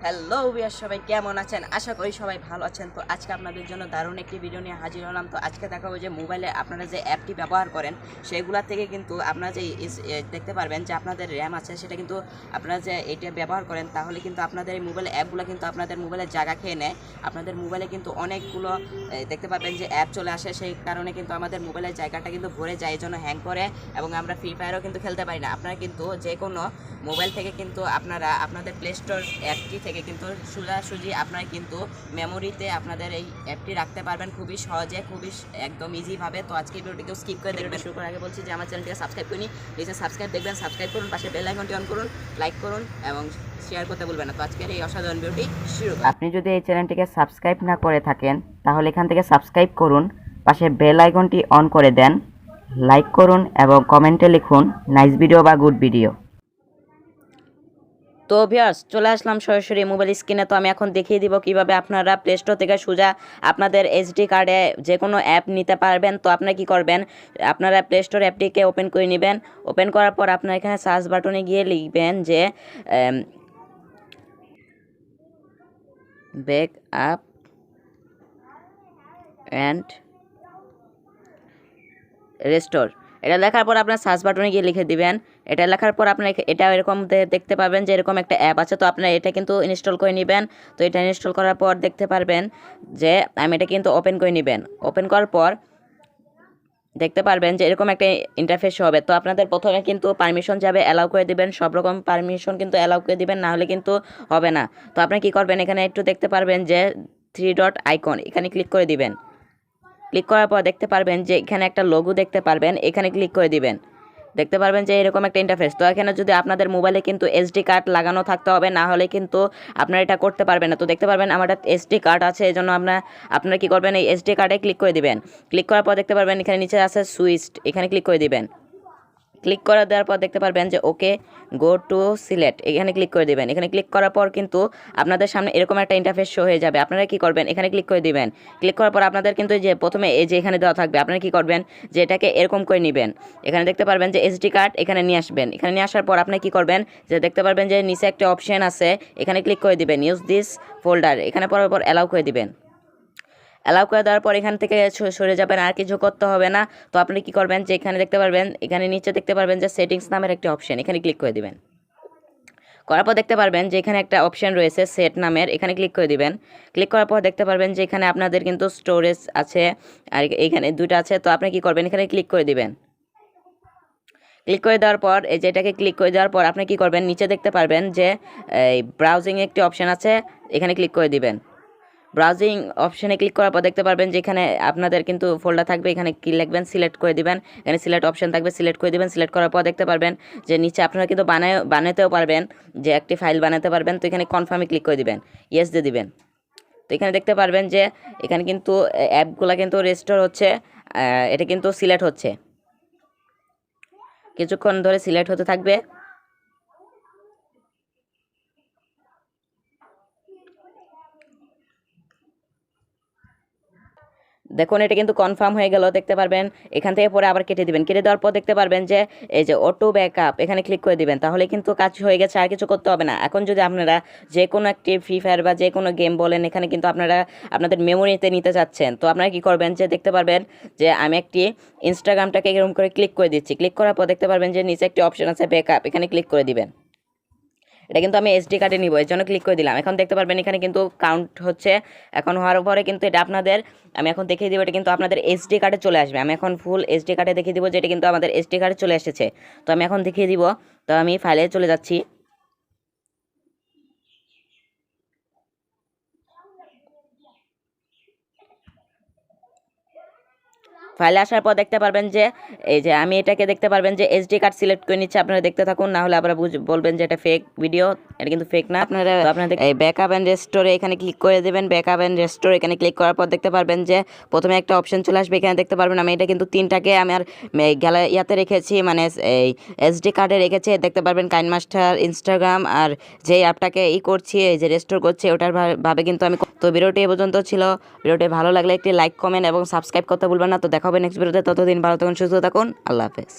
Hello viewers, সবাই কেমন আছেন? আশা করি সবাই ভালো আছেন। তো আজকে আপনাদের জন্য দারুণ একটি ভিডিও নিয়ে হাজির হলাম। তো আজকে দেখাবো যে মোবাইলে আপনারা যে অ্যাপটি ব্যবহার করেন সেগুলা থেকে কিন্তু আপনারা যে দেখতে পারবেন যে আপনাদের র্যাম আছে সেটা কিন্তু আপনারা যে এটা ব্যবহার করেন তাহলে কিন্তু আপনাদের এই মোবাইলে অ্যাপগুলো কিন্তু আপনাদের মোবাইলের জায়গা খেয়ে নেয়। আপনাদের মোবাইলে কিন্তু অনেকগুলো দেখতে পাবেন যে অ্যাপ চলে আসে, সেই কারণে কিন্তু আমাদের মোবাইলের জায়গাটা কিন্তু ভরে যায়, এই জন্য হ্যাং করে এবং আমরা ফ্রি ফায়ারও কিন্তু খেলতে পারি না। আপনারা কিন্তু যে কোনো মোবাইল থেকে কিন্তু আপনারা আপনাদের প্লে স্টোর অ্যাপটি থেকে কিন্তু সোজাসুজি আপনারা কিন্তু মেমোরিতে আপনাদের এই অ্যাপটি রাখতে পারবেন খুবই সহজে, খুবই একদম ইজিভাবে। তো আজকে ভিডিওটিকে স্কিপ করে দেখবেন। শুরু করার আগে বলছি যে আমার চ্যানেলটিকে সাবস্ক্রাইব করিনি, প্লিজ সাবস্ক্রাইব দেখবেন, সাবস্ক্রাইব করুন, পাশে বেল আইকনটি অন করুন, লাইক করুন এবং শেয়ার করতে ভুলবেন না। তো আজকের এই অসাধারণ ভিডিওটি শুরু করুন। আপনি যদি এই চ্যানেলটিকে সাবস্ক্রাইব না করে থাকেন তাহলে এখান থেকে সাবস্ক্রাইব করুন, পাশে বেল আইকনটি অন করে দেন, লাইক করুন এবং কমেন্টে লিখুন নাইস ভিডিও বা গুড ভিডিও। তো ভিউয়ার্স, চলে আসলাম সরাসরি মোবাইল স্ক্রিনে। তো আমি এখন দেখিয়ে দিব কিভাবে আপনারা প্লে স্টোর থেকে সোজা আপনাদের এসডি কার্ডে যে কোনো অ্যাপ নিতে পারবেন। তো আপনারা কি করবেন, আপনারা প্লে স্টোর অ্যাপটিকে ওপেন করে নেবেন। ওপেন করার পর আপনারা এখানে সার্চ বাটনে গিয়ে লিখবেন যে ব্যাক আপ অ্যান্ড রেস্টোর। এটা লেখার পর আপনার সার্চ বাটনে গিয়ে লিখে দিবেন। এটা লেখার পর আপনার এটা এরকম দেখতে পাবেন যে এরকম একটা অ্যাপ আছে। তো আপনারা এটা কিন্তু ইনস্টল করে নেবেন। তো এটা ইনস্টল করার পর দেখতে পারবেন যে আমি এটা কিন্তু ওপেন করে নেবেন। ওপেন করার পর দেখতে পারবেন যে এরকম একটা ইন্টারফেস হবে। তো আপনাদের প্রথমে কিন্তু পারমিশন যাবে, অ্যালাউ করে দিবেন, সব রকম পারমিশন কিন্তু অ্যালাউ করে দিবেন, না হলে কিন্তু হবে না। তো আপনি কি করবেন, এখানে একটু দেখতে পারবেন যে 3 ডট আইকন, এখানে ক্লিক করে দিবেন। ক্লিক করার পর দেখতে পারবেন যে এখানে একটা লোগো দেখতে পারবেন, এখানে ক্লিক করে দিবেন। দেখতে পারবেন যে এরকম একটা ইন্টারফেস। তো এখানে যদি আপনাদের মোবাইলে কিন্তু এসডি কার্ড লাগানো থাকতে হবে, না হলে কিন্তু আপনারা এটা করতে পারবেন না। তো দেখতে পারবেন আমার একটা এসডি কার্ড আছে, এই জন্য আপনারা কী করবেন, এই এসডি কার্ডে ক্লিক করে দিবেন। ক্লিক করার পর দেখতে পারবেন এখানে নিচে আছে সুইচ, এখানে ক্লিক করে দিবেন। ক্লিক করে দেওয়ার পর দেখতে পারবেন যে ওকে গো টু সিলেক্ট, এখানে ক্লিক করে দিবেন। এখানে ক্লিক করার পর কিন্তু আপনাদের সামনে এরকম একটা ইন্টারফেস শো হয়ে যাবে। আপনারা কি করবেন, এখানে ক্লিক করে দিবেন। ক্লিক করার পর আপনাদের কিন্তু যে প্রথমে এই যে এখানে দেওয়া থাকবে, আপনারা কি করবেন যে এটাকে এরকম করে নেবেন। এখানে দেখতে পারবেন যে এসডি কার্ড এখানে নিয়ে আসবেন। এখানে নিয়ে আসার পর আপনি কি করবেন যে দেখতে পারবেন যে নিচে একটা অপশন আছে, এখানে ক্লিক করে দিবেন ইউজ দিস ফোল্ডার, এখানে পরার পর অ্যালাউ করে দিবেন। অ্যালাউ করে দেওয়ার পর এখান থেকে সরে যাবেন, আর কিছু করতে হবে না। তো আপনি কি করবেন যে এখানে দেখতে পারবেন, এখানে নিচে দেখতে পারবেন যে সেটিংস নামের একটি অপশন, এখানে ক্লিক করে দিবেন। করার পর দেখতে পারবেন যে এখানে একটা অপশন রয়েছে সেট নামের, এখানে ক্লিক করে দিবেন। ক্লিক করার পর দেখতে পারবেন যে এখানে আপনাদের কিন্তু স্টোরেজ আছে আর এখানে দুটো আছে। তো আপনি কি করবেন, এখানে ক্লিক করে দিবেন। ক্লিক করে দেওয়ার পর এই যে এটাকে ক্লিক করে দেওয়ার পর আপনি কি করবেন, নিচে দেখতে পারবেন যে এই ব্রাউজিং একটি অপশন আছে, এখানে ক্লিক করে দিবেন। ব্রাউজিং অপশানে ক্লিক করার পর দেখতে পারবেন যে এখানে আপনাদের কিন্তু ফোল্ডার থাকবে, এখানে কি লিখবেন সিলেক্ট করে দিবেন। এখানে সিলেক্ট অপশন থাকবে, সিলেক্ট করে দিবেন। সিলেক্ট করার পর দেখতে পারবেন যে নিচে আপনারা কিন্তু বানাতেও পারবেন, যে একটি ফাইল বানাতে পারবেন। তো এখানে কনফার্মে ক্লিক করে দিবেন, ইয়েস দিয়ে দিবেন। তো এখানে দেখতে পারবেন যে এখানে কিন্তু অ্যাপগুলো কিন্তু রেস্টোর হচ্ছে, এটা কিন্তু সিলেক্ট হচ্ছে, কিছুক্ষণ ধরে সিলেক্ট হতে থাকবে। দেখুন এটা কিন্তু কনফার্ম হয়ে গেল। দেখতে পারবেন এখান থেকে পরে আবার কেটে দিবেন। কেটে দেওয়ার পর দেখতে পারবেন যে এই যে অটো ব্যাকআপ, এখানে ক্লিক করে দিবেন। তাহলে কিন্তু কাজ হয়ে গেছে, আর কিছু করতে হবে না। এখন যদি আপনারা যে কোনো একটি ফ্রি ফায়ার বা যে কোনো গেম বলেন, এখানে কিন্তু আপনারা আপনাদের মেমোরিতে নিতে চাচ্ছেন, তো আপনারা কি করবেন যে দেখতে পারবেন যে আমি একটি ইনস্টাগ্রামটাকে এরকম করে ক্লিক করে দিচ্ছি। ক্লিক করার পর দেখতে পারবেন যে নিচে একটি অপশন আছে ব্যাকআপ, এখানে ক্লিক করে দিবেন। এটা কিন্তু আমি এসডি কার্ডে নিব, এর জন্য ক্লিক করে দিলাম। এখন দেখতে পারবেন এখানে কিন্তু কাউন্ট হচ্ছে। এখন হওয়ার পরে কিন্তু এটা আপনাদের, আমি এখন দেখিয়ে দিব, এটা কিন্তু আপনাদের এসডি কার্ডে চলে আসবে। আমি এখন ফুল এসডি কার্ডে দেখিয়ে দিব যে এটা কিন্তু আমাদের এসডি কার্ডে চলে এসেছে। তো আমি এখন দেখিয়ে দিব। তো আমি ফাইলে চলে যাচ্ছি। ফাইলে আসার পর দেখতে পারবেন যে এই যে আমি এটাকে দেখতে পারবেন যে এসডি কার্ড সিলেক্ট করে নিচ্ছে। আপনারা দেখতে থাকুন, না হলে আবার বলবেন যে এটা ফেক ভিডিও। এটা কিন্তু ফেক না। আপনাদের এই ব্যাকআপ অ্যান্ড রেস্টোরে এখানে ক্লিক করে দেবেন। ব্যাকআপ অ্যান্ড রেস্টোর এখানে ক্লিক করার পর দেখতে পারবেন যে প্রথমে একটা অপশন চলে আসবে। এখানে দেখতে পারবেন আমি এটা কিন্তু তিনটাকে আমার ইয়াতে রেখেছি, মানে এই এসডি কার্ডে রেখেছি। দেখতে পারবেন কাইনমাস্টার, ইনস্টাগ্রাম আর যে অ্যাপটাকে করছি, এই যে রেস্টোর করছি ওটার ভাবে কিন্তু আমি। তো ভিডিওটি এ পর্যন্ত ছিল। ভিডিওটি ভালো লাগলে একটি লাইক, কমেন্ট এবং সাবস্ক্রাইব করতে ভুলবেন না। তো দেখা হবে নেক্সট ভিডিওতে। ততদিন ভালো থাকুন, সুস্থ থাকুন, আল্লাহ হাফেজ।